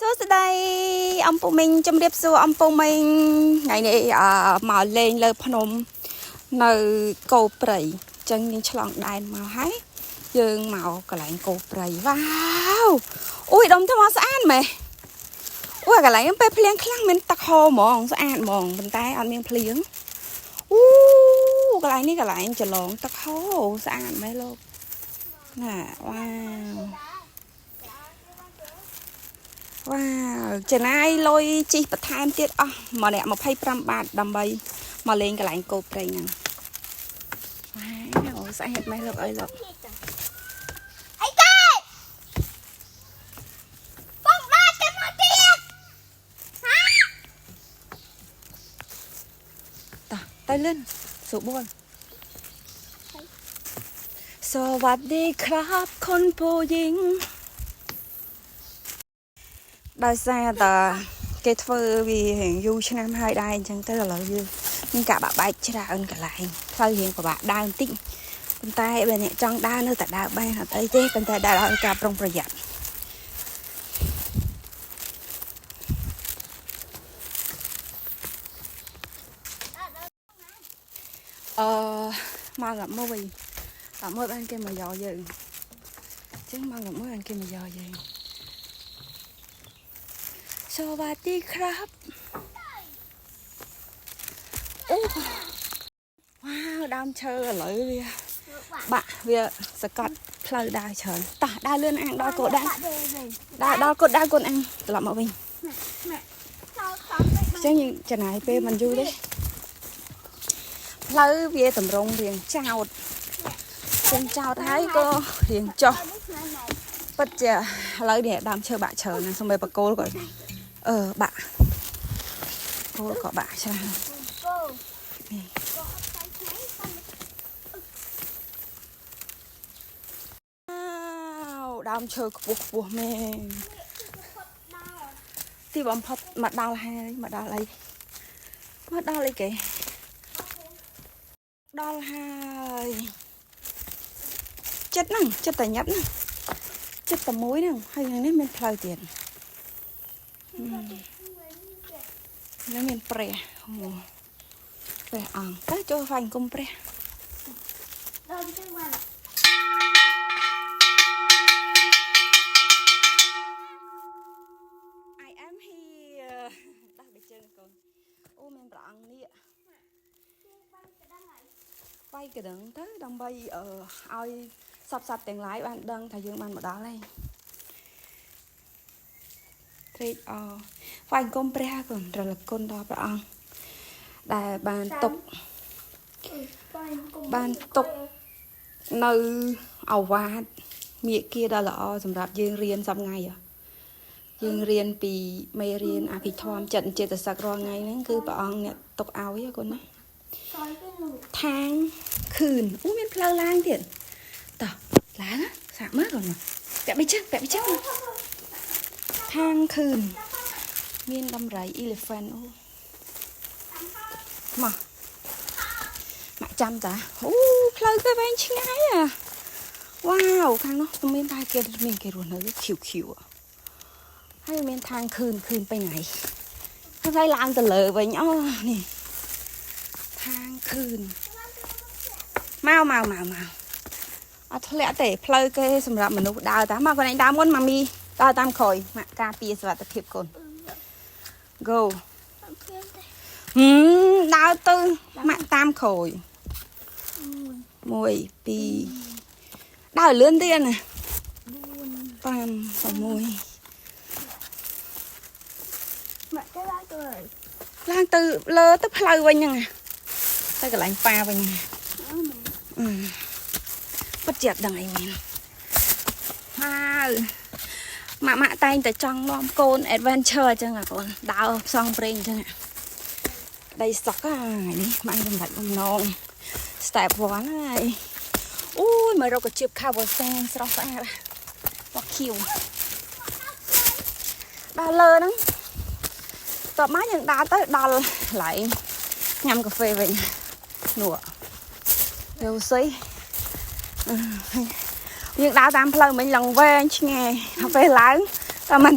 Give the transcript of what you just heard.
សួស្តីអំពូមីងជំរាបសួរអំពូមីងថ្ងៃនេះមកលេងលើភ្នំនៅកោព្រៃអញ្ចឹងយើងឆ្លងដែនមកហើយយើងមកកន្លែងកោព្រៃវ៉ាវអូយដុំថ្មស្អាតមែនអូយកន្លែងពេលភ្លៀងខ្លាំងមានទឹកហូរហ្មងស្អាតហ្មងប៉ុន្តែអត់មានភ្លៀងអូកន្លែងនេះកន្លែងចលងទឹកហូរស្អាតមែនលោកណាវ៉ាវវ៉ាវចំណាយលុយជីបន្ថែមទៀតអស់ម្នាក់25 បាតដើម្បីមកលេងកន្លែងកោព្រៃហ្នឹងវ៉ាវស្អាតមែនលោកអើយលោកអីគេបងដាក់ទៅមកទៀតទៅលឿនសុបួនสวัสดีครับคนผู้หญิงដោយសារតែគេធ្វើវារៀងយូរឆ្នាំហើយដែរអញ្ចឹងទៅឥឡូវយើងមានការបាក់បែកច្រើនកន្លែងផ្លូវរៀងពិបាកដើរបន្តិចប៉ុន្តែបើអ្នកចង់ដើរនៅតែដើរបានអត់អីទេប៉ុន្តែដើរឲ្យការប្រុងប្រយ័ត្នមក11បានគេមកយកយើងអញ្ចឹងមក11បានគេមកយកយើងสวัสดีครับអូវ៉ាវដើមឈើឥឡូវវាបាក់វាសកាត់ផ្លូវដើរច្រើនតោះដើរលឿនអាំងដល់កូនដើរដល់កូនដើរកូនអាំងត្រឡប់មកវិញអញ្ចឹងយើងចំណាយពេលមិនយូរទេផ្លូវវាតម្រង់រៀងចោតហើយក៏រៀងចុះពិតជាឥឡូវនេះដើមឈើបាក់ច្រើនណាស់សូម្បីបកគោលក៏បាក់គោលក៏បាក់ច្រើននេះដើមឈើខ្ពស់មែនទីបំផុតមកដល់ហើយមកដល់អីគេដល់ហើយចិត្តហ្នឹងចិត្តតែញ៉ាប់ហ្នឹងចិត្តតែមួយហ្នឹងហើយយ៉ាងនេះមានផ្លូវទៀតនេះមានព្រះអង្គទៅចូលហ្វាញ់គុំព្រះដល់ទៅមកI am here ដាក់បិជើងកូនអូមានព្រះអង្គនេះវាយកដឹងទៅដើម្បីឲ្យសពទាំងឡាយបានដឹងថាយើងបានមកដល់ហើយត្រេកថ្វាយគុំព្រះកូនរលឹកគុណដល់ព្រះអង្គដែលបានទុកនៅអាវ៉ាតមាគ៌ាដ៏ល្អសម្រាប់យើងរៀនសប្ថ្ងៃយើងរៀនពីមេរៀនអភិធម្មចិត្តចេតសិករាល់ថ្ងៃហ្នឹងគឺព្រះអង្គអ្នកទុកឲ្យកូនណាທາງខឿនអូមានផ្លូវឡើងទៀតតោះឡើងសាក់មើលកូនពាក់បិជឹងທາງខឿនមានដំរី elephant អូមកចាំតាអូផ្លូវទៅវែងឆ្ងាយវ៉ាវខាងនោះមានតែគេមានគេរស់នៅឃីវហើយមានທາງខឿនទៅไหนហើយឡើងទៅលើវិញអូនេះທາງខឿនមកអត់ធ្លាក់ទេផ្លូវគេសម្រាប់មនុស្សដើរតាមកកន្លែងដើរមុនម៉ាមីដើរតាមក្រោយម៉ាក់ការពារសុវត្ថិភាពកូន go ដើរទៅម៉ាក់តាមក្រោយ1 2ដើរលឿនទៀតណា4 5 6មកទៅឡើងទៅលើទៅផ្លូវវិញហ្នឹងទៅកន្លែងប៉ាវិញពិតជាអត់ដឹងអីមែនហើយម៉ាក់តែងតែចង់នាំកូន adventure អញ្ចឹងកូនដើរផ្សងព្រេងអញ្ចឹងដីសក់នេះបានសម្រាប់បំណង step 1ហើយអូយមករកកជៀបខាវសានស្រស់ស្អាតបោះខៀវដល់លើហ្នឹងតបមកយើងដើរទៅដល់កន្លែងញ៉ាំកាហ្វេវិញនោះទៅស្អីយើងដើរតាមផ្លូវមិញឡើងវែងឆ្ងាយពេលឡើងតែមិន